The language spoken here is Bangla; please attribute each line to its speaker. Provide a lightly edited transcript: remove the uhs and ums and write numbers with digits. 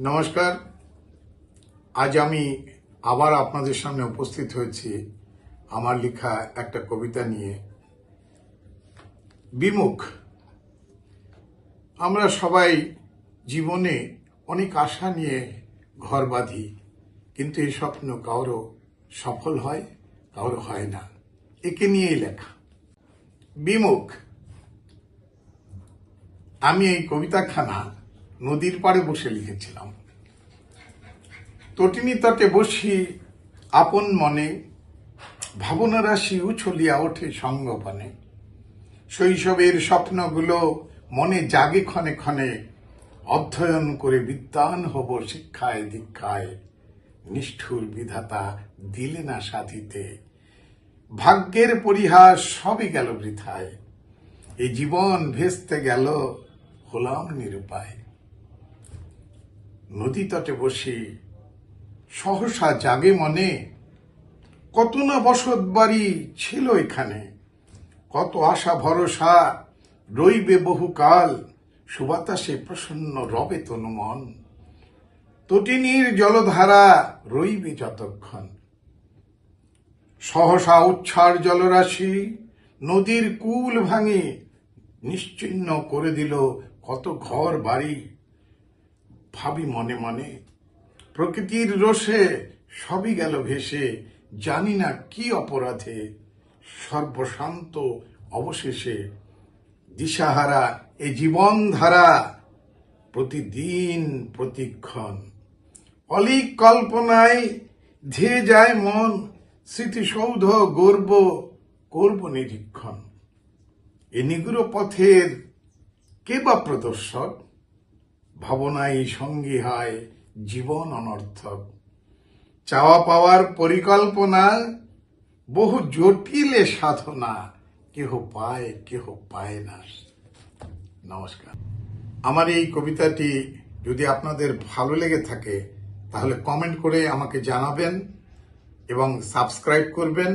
Speaker 1: নমস্কার। আজ আমি আবার আপনাদের সামনে উপস্থিত হয়েছি আমার লেখা একটা কবিতা নিয়ে। বিমুখ। আমরা সবাই জীবনে অনেক আশা নিয়ে ঘর বাঁধি, কিন্তু এই স্বপ্ন কারো সফল হয়, কারো হয় না। একে নিয়েই লেখা বিমুখ। আমি এই কবিতাখানা নদীর পাড়ে বসে লিখেছিলাম। তটিনী তটে বসি আপন মনে, ভাবনা রাশি উছলিয়া ওঠে সঙ্গপানে। শৈশবের স্বপ্নগুলো মনে জাগে ক্ষণে ক্ষণে, অধ্যয়ন করে বিদ্বান হব শিক্ষায় দীক্ষায়। নিষ্ঠুর বিধাতা দিলে না সাধিতে, ভাগ্যের পরিহাস সবই গেল বৃথায়। এই জীবন ভেস্তে গেল, হলাম নিরুপায়। নদী তটে বসি সহসা জাগে মনে, কত না বসত বাড়ি ছিল এখানে। কত আশা ভরসা রইবে বহুকাল, সুবাতাসে প্রসন্ন রবে তনু মন। তটিনীর জলধারা রইবে যতক্ষণ। সহসা উচ্ছার জলরাশি নদীর কুল ভাঙে, নিশ্চিহ্ন করে দিল কত ঘর বাড়ি। ভাবি মনে মনে, প্রকৃতির রোষে সবই গেল ভেসে। জানি না কি অপরাধে, সর্বশান্ত অবশেষে। দিশাহারা এ জীবন ধারা, প্রতিদিন প্রতিক্ষণ। অলিক কল্পনায় ধেয়ে যায় মন, স্মৃতিসৌধ গর্ব করব নিরীক্ষণ। এ নিগুড় পথের কে বা প্রদর্শক, ভাবনাই সঙ্গী হয় জীবন অনর্থক। চাওয়া পাওয়ার পরিকল্পনা বহু জটিলে সাধনা, কেহ পায় কেহ পায় না। নমস্কার। আমার এই কবিতাটি যদি আপনাদের ভালো লেগে থাকে তাহলে কমেন্ট করে আমাকে জানাবেন এবং সাবস্ক্রাইব করবেন।